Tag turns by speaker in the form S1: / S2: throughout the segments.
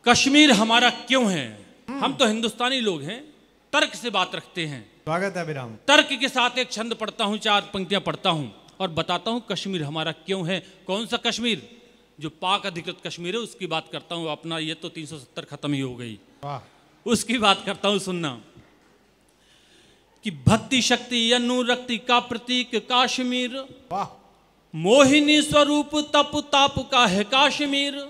S1: कश्मीर हमारा क्यों है। हम तो हिंदुस्तानी लोग हैं, तर्क से बात रखते हैं।
S2: स्वागत है अभिराम।
S1: तर्क के साथ एक छंद पढ़ता हूं, 4 पंक्तियां पढ़ता हूं और बताता हूं कश्मीर हमारा क्यों है। कौन सा कश्मीर? जो पाक अधिकृत कश्मीर है उसकी बात करता हूं। अपना ये तो 370 खत्म ही हो गई, उसकी बात करता हूं। सुनना कि भक्ति शक्ति अनुरक्ति का प्रतीक काश्मीर, मोहिनी स्वरूप तप ताप का है काश्मीर।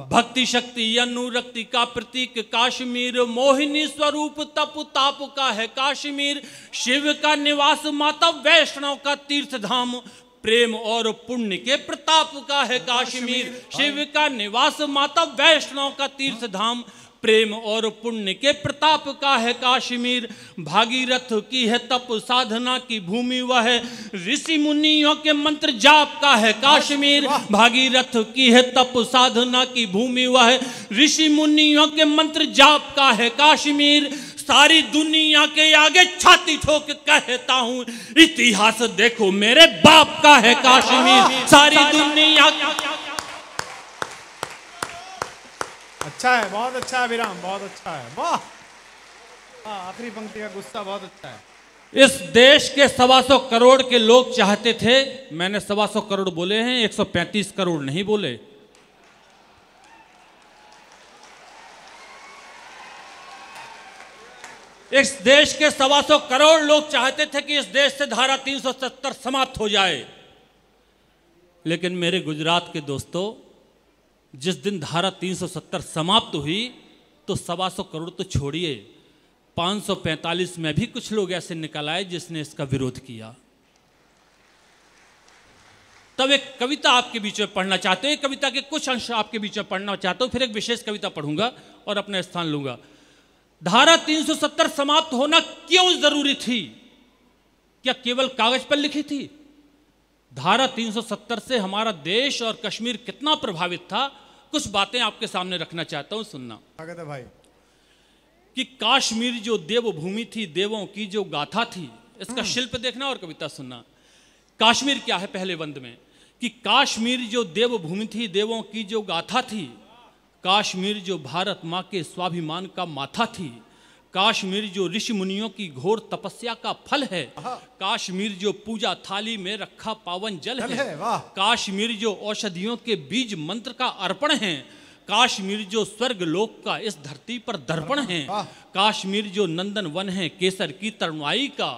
S1: भक्ति शक्ति अनुरक्ति का प्रतीक काश्मीर, मोहिनी स्वरूप तप ताप का है काश्मीर। शिव का निवास माता वैष्णव का तीर्थ धाम, प्रेम और पुण्य के प्रताप का है काश्मीर। शिव का निवास माता वैष्णव का तीर्थ धाम, प्रेम और पुण्य के प्रताप का है काश्मीर। भागीरथ की है तप साधना की भूमि वह, ऋषि मुनियों के मंत्र जाप का है काश्मीर। भागीरथ की है तप साधना की भूमि वह, ऋषि मुनियों के मंत्र जाप का है काश्मीर। सारी दुनिया के आगे छाती ठोक कहता हूँ, इतिहास देखो मेरे बाप का है काश्मीर। सारी दुनिया
S2: अच्छा है, बहुत अच्छा है विराम, बहुत अच्छा है। वाह, आखिरी पंक्ति का गुस्सा बहुत अच्छा है।
S1: इस देश के 125 करोड़ के लोग चाहते थे, मैंने 125 करोड़ बोले हैं, 135 करोड़ नहीं बोले। इस देश के 125 करोड़ लोग चाहते थे कि इस देश से धारा 370 समाप्त हो जाए। लेकिन मेरे गुजरात के दोस्तों, जिस दिन धारा 370 समाप्त हुई तो 125 करोड़ तो छोड़िए, 545 में भी कुछ लोग ऐसे निकल आए जिसने इसका विरोध किया। तब एक कविता आपके बीच में पढ़ना चाहते हैं, कविता के कुछ अंश आपके बीच में पढ़ना चाहता हूं, फिर एक विशेष कविता पढ़ूंगा और अपना स्थान लूंगा। धारा 370 समाप्त होना क्यों जरूरी थी? क्या केवल कागज पर लिखी थी? धारा 370 से हमारा देश और कश्मीर कितना प्रभावित था, कुछ बातें आपके सामने रखना चाहता हूं, सुनना।
S2: स्वागत है भाई।
S1: कि काश्मीर जो देवभूमि थी, देवों की जो गाथा थी, इसका शिल्प देखना और कविता सुनना। काश्मीर क्या है पहले बंद में, कि काश्मीर जो देवभूमि थी, देवों की जो गाथा थी। काश्मीर जो भारत माँ के स्वाभिमान का माथा थी। काश्मीर जो ऋषि मुनियों की घोर तपस्या का फल है। काश्मीर जो पूजा थाली में रखा पावन जल है। काश्मीर जो औषधियों के बीज मंत्र का अर्पण है। काश्मीर जो स्वर्ग लोक का इस धरती पर दर्पण है। काश्मीर जो नंदन वन है केसर की तरुणाई का।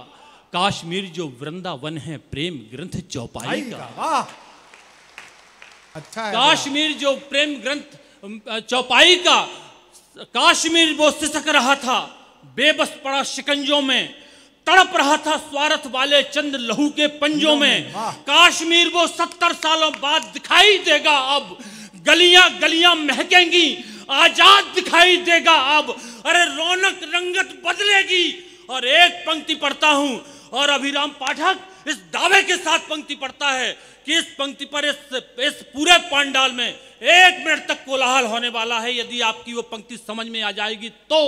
S1: काश्मीर जो वृंदावन है प्रेम ग्रंथ चौपाई का।
S2: अच्छा है।
S1: काश्मीर जो प्रेम ग्रंथ चौपाई का। काश्मीर वो सिसक रहा था बेबस पड़ा शिकंजों में, तड़प रहा था स्वार्थ वाले चंद लहू के पंजों में। काश्मीर वो 70 सालों बाद दिखाई देगा अब, गलियां गलियां महकेंगी, आजाद दिखाई देगा अब। अरे रौनक रंगत बदलेगी। और एक पंक्ति पढ़ता हूं और अभिराम पाठक इस दावे के साथ पंक्ति पढ़ता है कि इस पंक्ति पर इस पूरे पंडाल में 1 मिनट तक कोलाहल होने वाला है। यदि आपकी वो पंक्ति समझ में आ जाएगी तो,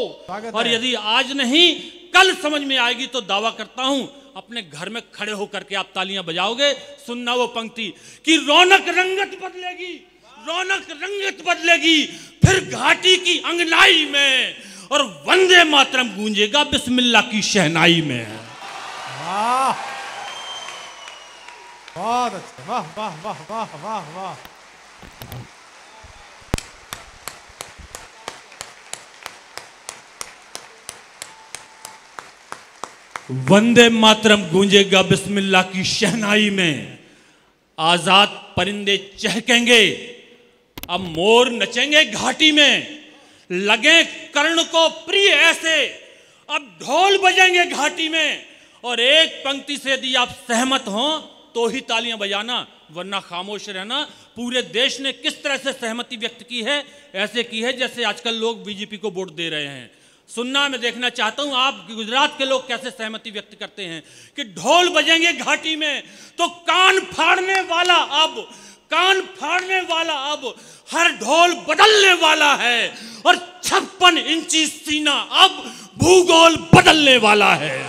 S1: और यदि आज नहीं कल समझ में आएगी तो दावा करता हूं अपने घर में खड़े होकर के आप तालियां बजाओगे। सुनना वो पंक्ति कि रौनक रंगत बदलेगी, रौनक रंगत बदलेगी फिर घाटी की अंगनाई में, और वंदे मातरम गूंजेगा बिस्मिल्लाह की शहनाई में।
S2: बहुत अच्छा, वाह वाह वाह वाह वाह वाह।
S1: वंदे मातरम गूंजेगा बिस्मिल्लाह की शहनाई में। आजाद परिंदे चहकेंगे, अब मोर नचेंगे घाटी में। लगे कर्ण को प्रिय ऐसे, अब ढोल बजेंगे घाटी में। और एक पंक्ति से यदि आप सहमत हो तो ही तालियां बजाना, वरना खामोश रहना। पूरे देश ने किस तरह से सहमति व्यक्त की है, ऐसे की है जैसे आजकल लोग बीजेपी को वोट दे रहे हैं। सुनना, मैं देखना चाहता हूं आप गुजरात के लोग कैसे सहमति व्यक्त करते हैं कि ढोल बजेंगे घाटी में तो कान फाड़ने वाला अब, कान फाड़ने वाला अब, हर ढोल बदलने वाला है। और 56 इंची सीना अब भूगोल बदलने वाला है।